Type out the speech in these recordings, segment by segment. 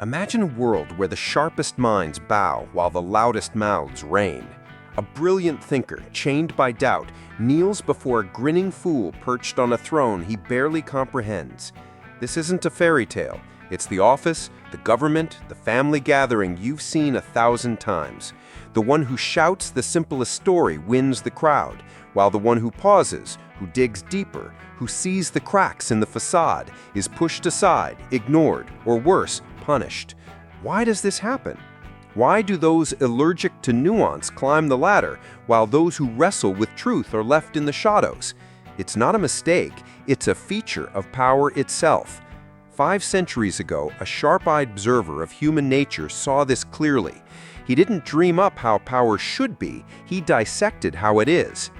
Imagine a world where the sharpest minds bow while the loudest mouths reign. A brilliant thinker, chained by doubt, kneels before a grinning fool perched on a throne he barely comprehends. This isn't a fairy tale. It's the office, the government, the family gathering you've seen 1,000 times. The one who shouts the simplest story wins the crowd, while the one who pauses, who digs deeper, who sees the cracks in the facade, is pushed aside, ignored, or worse, punished. Why does this happen? Why do those allergic to nuance climb the ladder, while those who wrestle with truth are left in the shadows? It's not a mistake, it's a feature of power itself. 5 centuries ago, a sharp-eyed observer of human nature saw this clearly. He didn't dream up how power should be, he dissected how it is.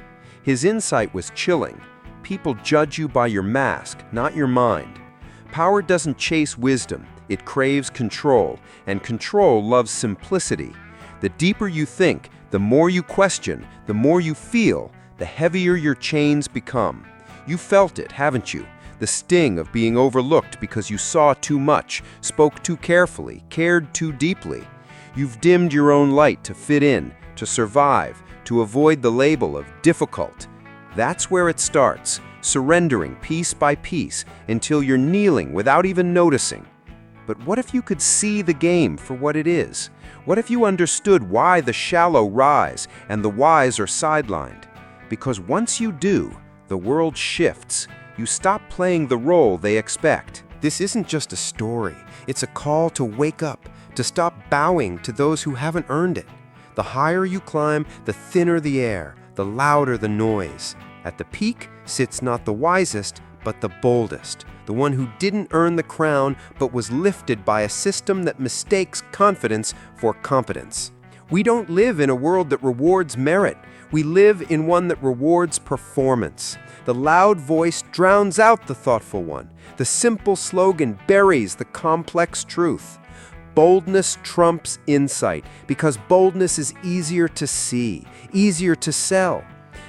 His insight was chilling. People judge you by your mask, not your mind. Power doesn't chase wisdom, it craves control, and control loves simplicity. The deeper you think, the more you question, the more you feel, the heavier your chains become. You felt it, haven't you? The sting of being overlooked because you saw too much, spoke too carefully, cared too deeply. You've dimmed your own light to fit in, to survive, to avoid the label of difficult. That's where it starts, surrendering piece by piece until you're kneeling without even noticing. But what if you could see the game for what it is? What if you understood why the shallow rise and the wise are sidelined? Because once you do, the world shifts. You stop playing the role they expect. This isn't just a story. It's a call to wake up, to stop bowing to those who haven't earned it. The higher you climb, the thinner the air, the louder the noise. At the peak sits not the wisest, but the boldest, the one who didn't earn the crown, but was lifted by a system that mistakes confidence for competence. We don't live in a world that rewards merit. We live in one that rewards performance. The loud voice drowns out the thoughtful one. The simple slogan buries the complex truth. Boldness trumps insight because boldness is easier to see, easier to sell.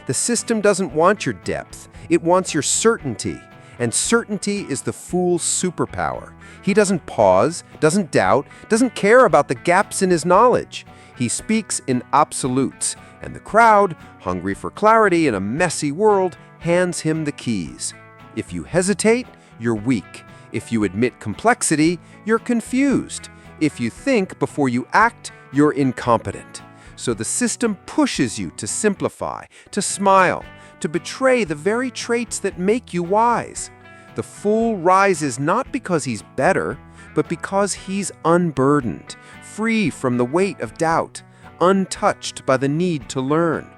The system doesn't want your depth, it wants your certainty. And certainty is the fool's superpower. He doesn't pause, doesn't doubt, doesn't care about the gaps in his knowledge. He speaks in absolutes, and the crowd, hungry for clarity in a messy world, hands him the keys. If you hesitate, you're weak. If you admit complexity, you're confused. If you think before you act, you're incompetent. So the system pushes you to simplify, to smile, to betray the very traits that make you wise. The fool rises not because he's better, but because he's unburdened, free from the weight of doubt, untouched by the need to learn.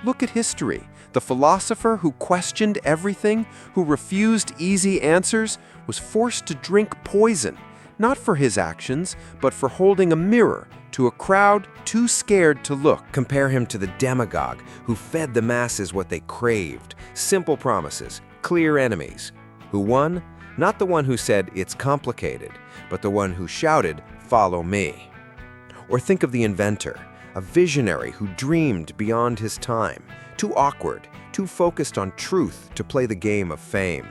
Look at history. The philosopher who questioned everything, who refused easy answers, was forced to drink poison, not for his actions, but for holding a mirror to a crowd too scared to look. Compare him to the demagogue who fed the masses what they craved, simple promises, clear enemies. Who won? Not the one who said, "It's complicated," but the one who shouted, "Follow me." Or think of the inventor, a visionary who dreamed beyond his time, too awkward, too focused on truth to play the game of fame.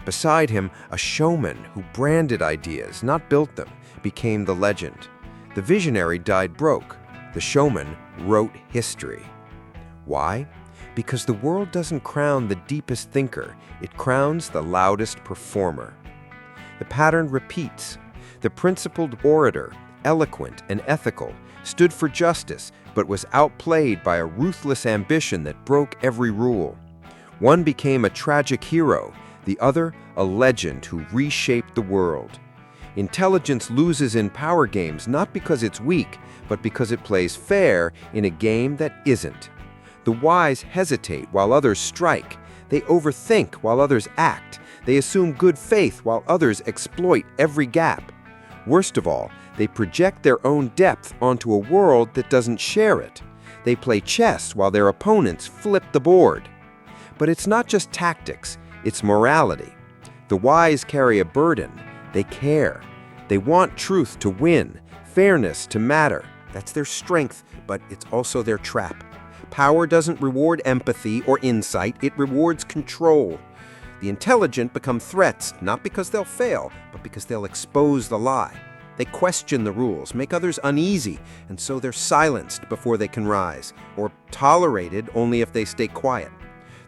Beside him, a showman who branded ideas, not built them, became the legend. The visionary died broke. The showman wrote history. Why? Because the world doesn't crown the deepest thinker, it crowns the loudest performer. The pattern repeats. The principled orator, eloquent and ethical, stood for justice, but was outplayed by a ruthless ambition that broke every rule. One became a tragic hero, the other a legend who reshaped the world. Intelligence loses in power games not because it's weak, but because it plays fair in a game that isn't. The wise hesitate while others strike. They overthink while others act. They assume good faith while others exploit every gap. Worst of all, they project their own depth onto a world that doesn't share it. They play chess while their opponents flip the board. But it's not just tactics, it's morality. The wise carry a burden. They care. They want truth to win, fairness to matter. That's their strength, but it's also their trap. Power doesn't reward empathy or insight, it rewards control. The intelligent become threats, not because they'll fail, but because they'll expose the lie. They question the rules, make others uneasy, and so they're silenced before they can rise, or tolerated only if they stay quiet.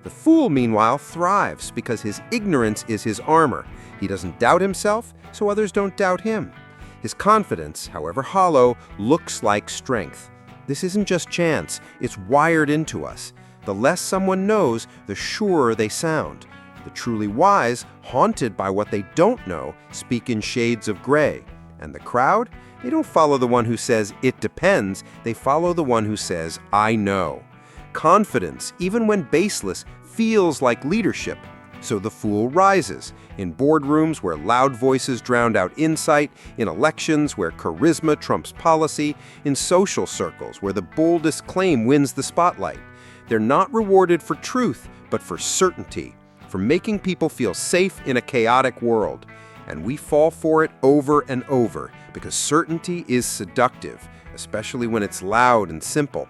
The fool, meanwhile, thrives because his ignorance is his armor. He doesn't doubt himself, so others don't doubt him. His confidence, however hollow, looks like strength. This isn't just chance, it's wired into us. The less someone knows, the surer they sound. The truly wise, haunted by what they don't know, speak in shades of gray. And the crowd? They don't follow the one who says, "It depends." They follow the one who says, "I know." Confidence, even when baseless, feels like leadership. So the fool rises. In boardrooms where loud voices drown out insight, in elections where charisma trumps policy, in social circles where the boldest claim wins the spotlight. They're not rewarded for truth, but for certainty, for making people feel safe in a chaotic world. And we fall for it over and over, because certainty is seductive, especially when it's loud and simple.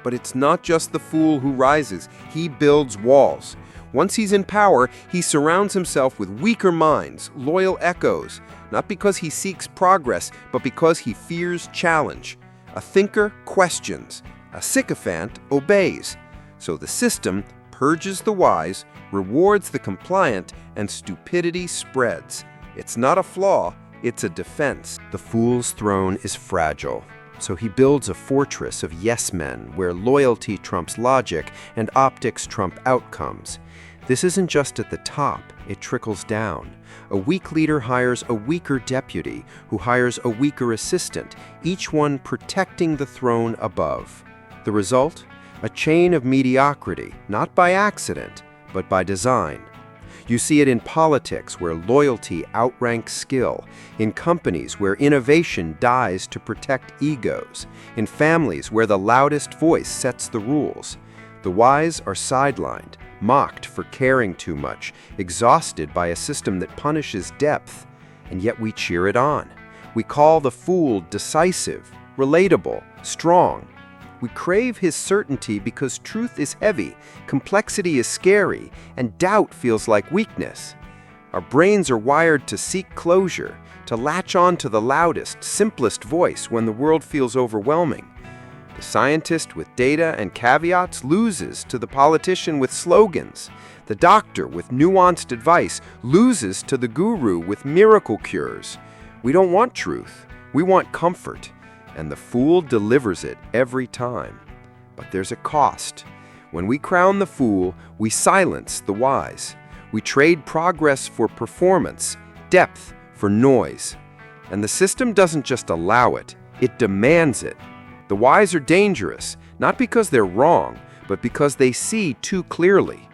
But it's not just the fool who rises, he builds walls. Once he's in power, he surrounds himself with weaker minds, loyal echoes, not because he seeks progress, but because he fears challenge. A thinker questions, a sycophant obeys. So the system purges the wise, rewards the compliant, and stupidity spreads. It's not a flaw, it's a defense. The fool's throne is fragile, so he builds a fortress of yes-men where loyalty trumps logic and optics trump outcomes. This isn't just at the top, it trickles down. A weak leader hires a weaker deputy, who hires a weaker assistant, each one protecting the throne above. The result? A chain of mediocrity, not by accident, but by design. You see it in politics, where loyalty outranks skill, in companies where innovation dies to protect egos, in families where the loudest voice sets the rules. The wise are sidelined, mocked for caring too much, exhausted by a system that punishes depth, and yet we cheer it on. We call the fool decisive, relatable, strong. We crave his certainty because truth is heavy, complexity is scary, and doubt feels like weakness. Our brains are wired to seek closure, to latch on to the loudest, simplest voice when the world feels overwhelming. The scientist with data and caveats loses to the politician with slogans. The doctor with nuanced advice loses to the guru with miracle cures. We don't want truth, we want comfort. And the fool delivers it every time. But there's a cost. When we crown the fool, we silence the wise. We trade progress for performance, depth for noise. And the system doesn't just allow it, it demands it. The wise are dangerous, not because they're wrong, but because they see too clearly.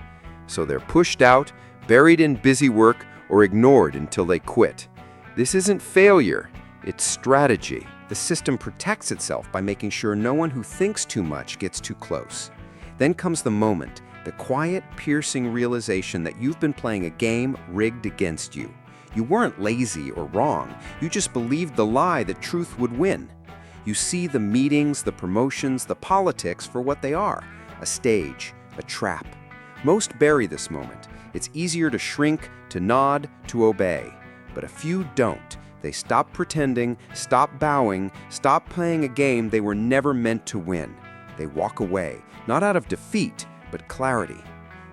So they're pushed out, buried in busy work, or ignored until they quit. This isn't failure, it's strategy. The system protects itself by making sure no one who thinks too much gets too close. Then comes the moment, the quiet, piercing realization that you've been playing a game rigged against you. You weren't lazy or wrong, you just believed the lie that truth would win. You see the meetings, the promotions, the politics for what they are, a stage, a trap. Most bury this moment. It's easier to shrink, to nod, to obey. But a few don't. They stop pretending, stop bowing, stop playing a game they were never meant to win. They walk away, not out of defeat, but clarity.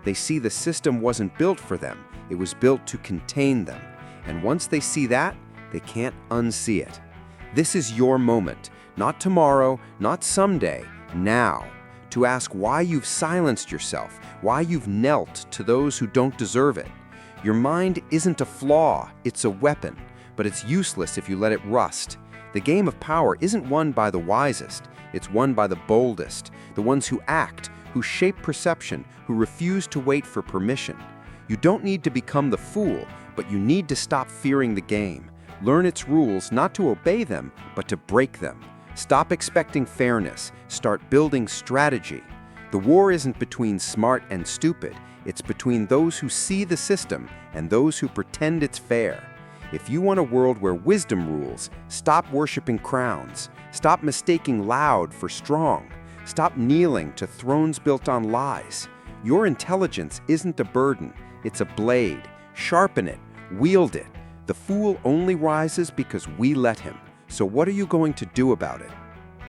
They see the system wasn't built for them, it was built to contain them. And once they see that, they can't unsee it. This is your moment, not tomorrow, not someday, now. To ask why you've silenced yourself, why you've knelt to those who don't deserve it. Your mind isn't a flaw, it's a weapon. But it's useless if you let it rust. The game of power isn't won by the wisest, it's won by the boldest, the ones who act, who shape perception, who refuse to wait for permission. You don't need to become the fool, but you need to stop fearing the game. Learn its rules, not to obey them, but to break them. Stop expecting fairness, start building strategy. The war isn't between smart and stupid, it's between those who see the system and those who pretend it's fair. If you want a world where wisdom rules, stop worshiping crowns. Stop mistaking loud for strong. Stop kneeling to thrones built on lies. Your intelligence isn't a burden, it's a blade. Sharpen it, wield it. The fool only rises because we let him. So what are you going to do about it?